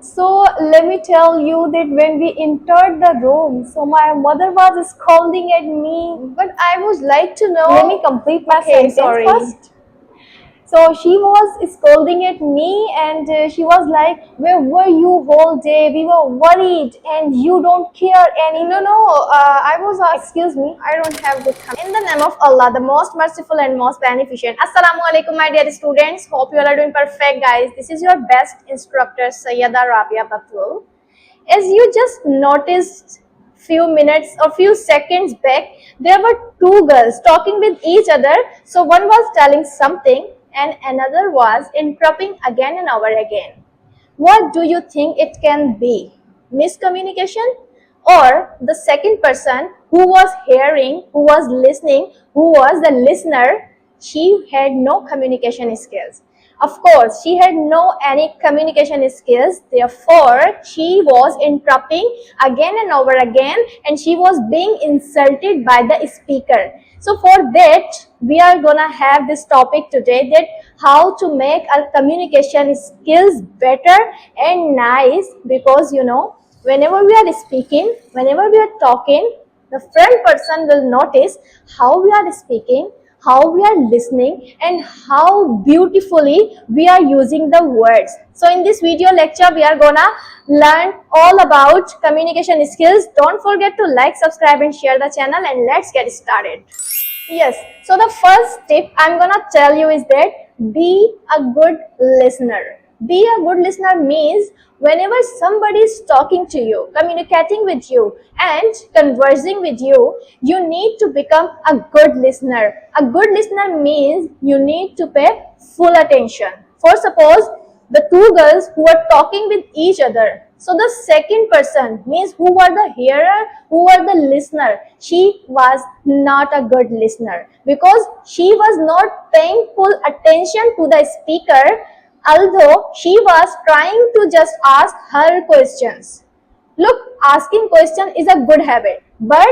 So let me tell you that when we entered the room, so my mother was scolding at me. But I would like to know. Let me complete my Okay, sentence sorry. first. So she was scolding at me and she was like, "Where were you whole day? We were worried and you don't care any." No, I was asked. Excuse me. I don't have good comment. In the name of Allah, the most merciful and most beneficent. Assalamu alaikum, my dear students. Hope you all are doing perfect, guys. This is your best instructor, Sayyada Rabia Batul. As you just noticed few minutes or few seconds back, there were two girls talking with each other. So one was telling something and another was interrupting again and over again. What do you think it can be? Miscommunication? Or the second person who was hearing, who was listening, who was the listener, she had no communication skills. Of course, she had no any communication skills. Therefore, she was interrupting again and over again, and she was being insulted by the speaker. So for that, we are gonna have this topic today, that how to make our communication skills better and nice, because whenever we are speaking, whenever we are talking, the front person will notice how we are speaking, how we are listening, and how beautifully we are using the words. So in this video lecture, we are gonna learn all about communication skills. Don't forget to like, subscribe, and share the channel, and let's get started. Yes, so the first tip I'm gonna tell you is that be a good listener. Be a good listener means whenever somebody is talking to you, communicating with you, and conversing with you, you need to become a good listener. A good listener means you need to pay full attention. For suppose the two girls who are talking with each other. So the second person means who were the hearer, who were the listener. She was not a good listener because she was not paying full attention to the speaker, although she was trying to just ask her questions. Look, asking question is a good habit, but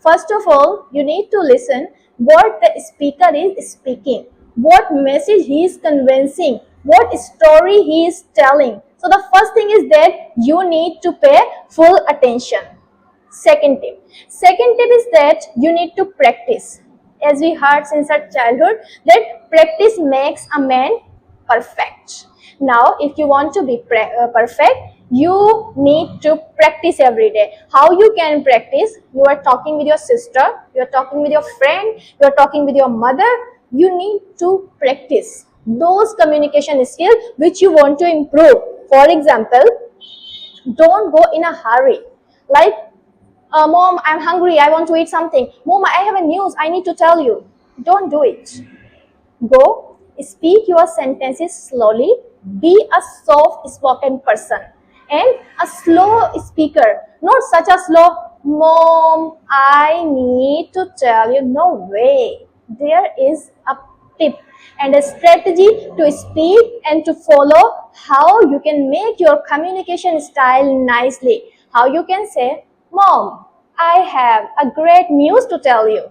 first of all, you need to listen what the speaker is speaking, what message he is convincing, what story he is telling. So the first thing is that you need to pay full attention. Second tip. Second tip is that you need to practice. As we heard since our childhood, that practice makes a man perfect. Now, if you want to be perfect, you need to practice every day. How you can practice? You are talking with your sister, you are talking with your friend, you are talking with your mother. You need to practice those communication skills which you want to improve. For example, don't go in a hurry. Like, Mom, I'm hungry, I want to eat something. Mom, I have a news, I need to tell you. Don't do it. Go, speak your sentences slowly, be a soft spoken person and a slow speaker, not such a slow, Mom, I need to tell you. No way. There is a tip and a strategy to speak and to follow how you can make your communication style nicely. How you can say, Mom, I have a great news to tell you.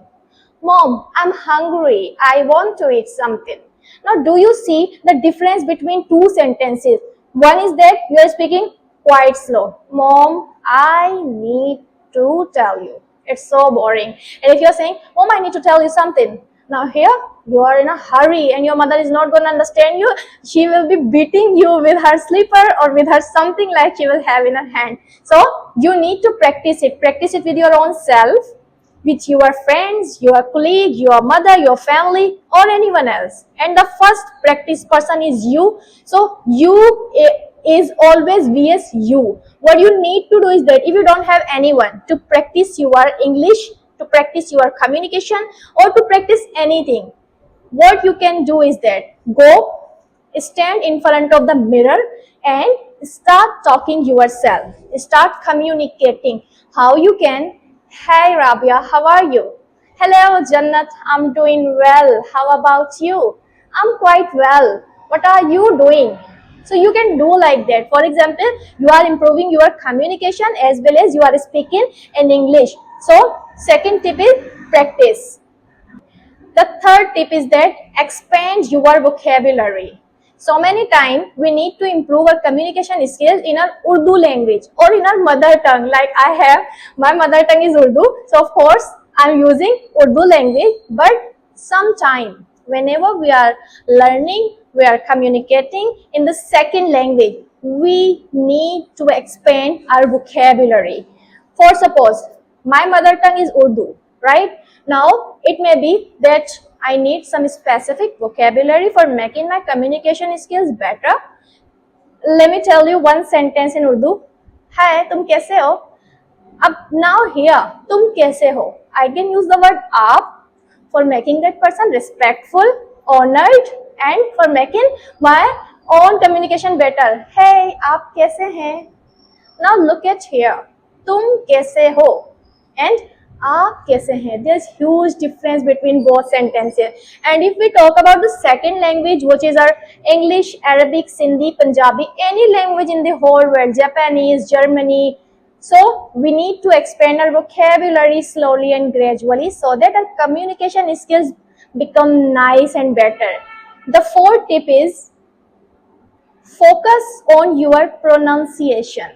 Mom, I'm hungry. I want to eat something. Now, do you see the difference between two sentences? One is that you are speaking quite slow. Mom, I need to tell you. It's so boring. And if you're saying, Mom, I need to tell you something. Now, here you are in a hurry and your mother is not going to understand you. She will be beating you with her slipper or with her something like she will have in her hand. So, you need to practice it. Practice it with your own self, with your friends, your colleague, your mother, your family, or anyone else. And the first practice person is you. So you is always vs you. What you need to do is that if you don't have anyone to practice your English, to practice your communication, or to practice anything, what you can do is that go stand in front of the mirror and start talking yourself, start communicating. How you can? Hey Rabia, how are you? Hello Jannat, I'm doing well. How about you? I'm quite well. What are you doing? So you can do like that. For example, you are improving your communication as well as you are speaking in English. So second tip is practice. The third tip is that expand your vocabulary. So many times we need to improve our communication skills in our Urdu language or in our mother tongue. Like I have, my mother tongue is Urdu, so of course I'm using Urdu language. But sometime whenever we are learning, we are communicating in the second language, we need to expand our vocabulary. For suppose my mother tongue is Urdu, right? Now it may be that I need some specific vocabulary for making my communication skills better. Let me tell you one sentence in Urdu. Hi, तुम कैसे हो? अब now here, तुम कैसे हो? I can use the word आप for making that person respectful, honored, and for making my own communication better. Hey, आप कैसे हैं? Now look at here. तुम कैसे हो? And आप कैसे हैं? There's huge difference between both sentences. And if we talk about the second language, which is our English, Arabic, Sindhi, Punjabi, any language in the whole world, Japanese, Germany. So we need to expand our vocabulary slowly and gradually so that our communication skills become nice and better. The fourth tip is focus on your pronunciation.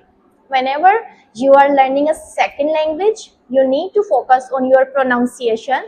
Whenever you are learning a second language, you need to focus on your pronunciation.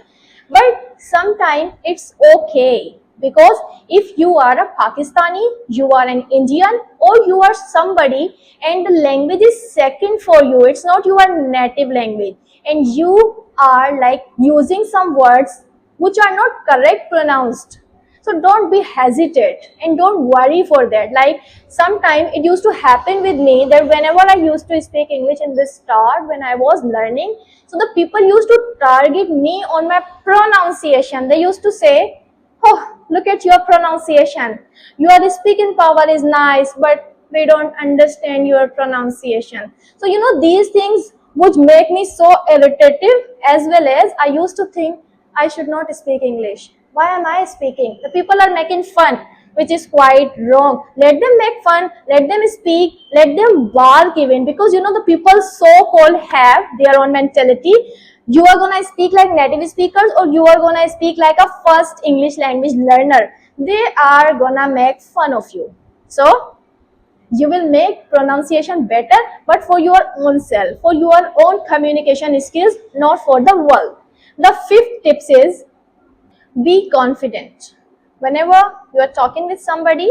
But sometimes it's okay, because if you are a Pakistani, you are an Indian, or you are somebody and the language is second for you, it's not your native language, and you are like using some words which are not correct pronounced, so don't be hesitate and don't worry for that. Like sometimes it used to happen with me that whenever I used to speak English in the start when I was learning, so the people used to target me on my pronunciation. They used to say, oh, look at your pronunciation. Your speaking power is nice, but we don't understand your pronunciation. So these things would make me so irritative, as well as I used to think I should not speak English. Why am I speaking? The people are making fun, which is quite wrong. Let them make fun, let them speak, let them bark even, because the people so-called have their own mentality. You are gonna speak like native speakers, or you are gonna speak like a first English language learner. They are gonna make fun of you. So you will make pronunciation better, but for your own self, for your own communication skills, not for the world. The fifth tips is be confident. Whenever you are talking with somebody,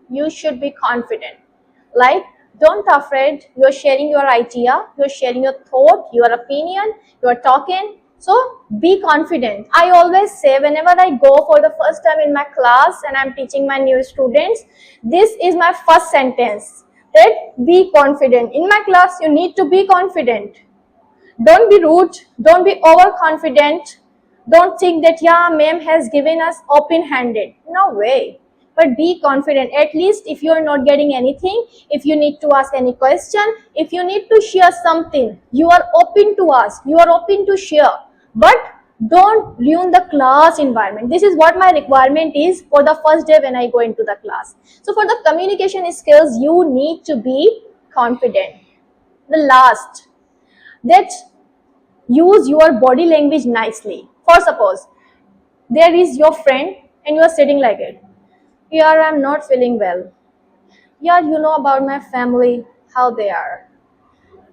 you should be confident. Like, don't afraid. You are sharing your idea, you are sharing your thought, your opinion, you are talking. So be confident. I always say, whenever I go for the first time in my class and I'm teaching my new students, this is my first sentence, that be confident. In my class, you need to be confident. Don't be rude, don't be overconfident. Don't think that, yeah, ma'am has given us open-handed. No way. But be confident. At least if you are not getting anything, if you need to ask any question, if you need to share something, you are open to ask, you are open to share. But don't ruin the class environment. This is what my requirement is for the first day when I go into the class. So for the communication skills, you need to be confident. The last, that use your body language nicely. For suppose there is your friend and you are sitting like it. Here I'm not feeling well. Yeah, you know about my family, how they are.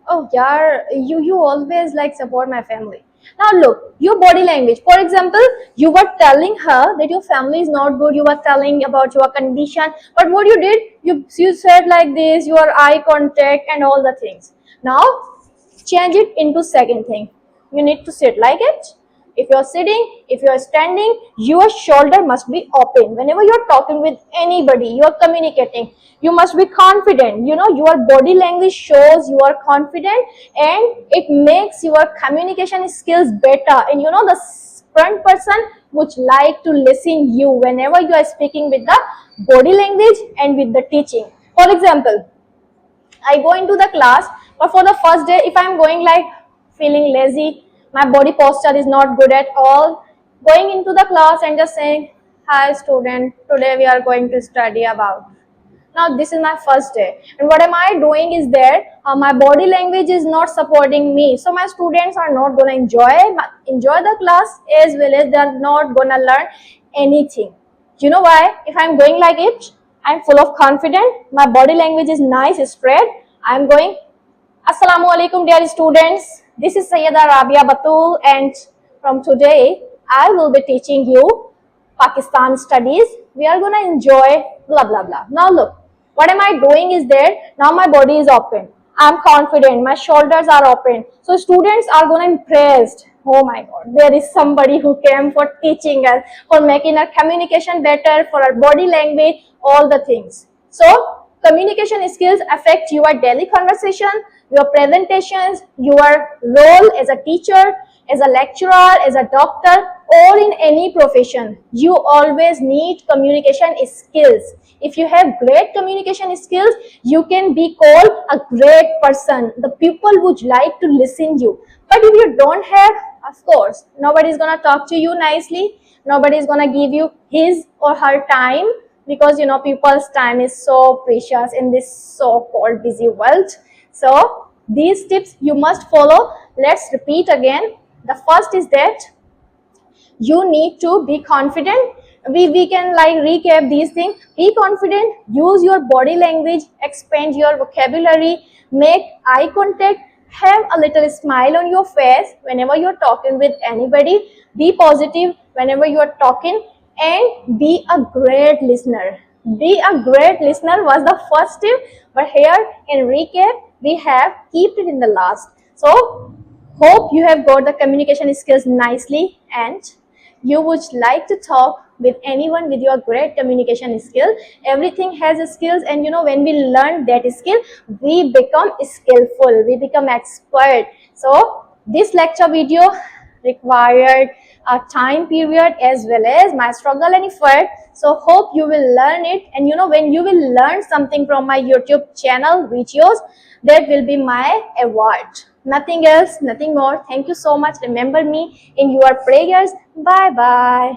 Oh yeah, you always like support my family. Now look, your body language. For example, you were telling her that your family is not good. You were telling about your condition, but what you did, you said like this, your eye contact and all the things. Now change it into second thing. You need to sit like it. If you are sitting, if you are standing, your shoulder must be open. Whenever you are talking with anybody, you are communicating, you must be confident. Your body language shows you are confident, and it makes your communication skills better. And the front person would like to listen you whenever you are speaking with the body language and with the teaching. For example, I go into the class, but for the first day, if I'm going like feeling lazy, my body posture is not good at all, going into the class and just saying, hi student, today we are going to study about. Now this is my first day, and what am I doing is that my body language is not supporting me, so my students are not going to enjoy the class, as well as they are not going to learn anything. You know why? If I'm going like it, I'm full of confidence. My body language is nice, spread. I'm going. Assalamu alaikum, dear students. This is Sayyida Rabia Batul, and from today, I will be teaching you Pakistan studies. We are gonna enjoy blah blah blah. Now look, what am I doing is there. Now my body is open. I'm confident. My shoulders are open. So students are gonna impressed. Oh my God, there is somebody who came for teaching us, for making our communication better, for our body language, all the things. So communication skills affect your daily conversation, your presentations, your role as a teacher, as a lecturer, as a doctor, or in any profession. You always need communication skills. If you have great communication skills, you can be called a great person. The people would like to listen you. But if you don't have, of course, nobody is going to talk to you nicely. Nobody is going to give you his or her time, because people's time is so precious in this so-called busy world. So these tips you must follow. Let's repeat again. The first is that you need to be confident. We can like recap these things. Be confident, use your body language, expand your vocabulary, make eye contact, have a little smile on your face whenever you're talking with anybody, be positive whenever you're talking, and be a great listener. Be a great listener was the first tip, but here in recap we have kept it in the last. So hope you have got the communication skills nicely, and you would like to talk with anyone with your great communication skill. Everything has skills, and when we learn that skill, we become skillful, we become expert. So this lecture video required a time period as well as my struggle and effort. So hope you will learn it, and when you will learn something from my YouTube channel videos, that will be my award. Nothing else, nothing more. Thank you so much. Remember me in your prayers. Bye bye.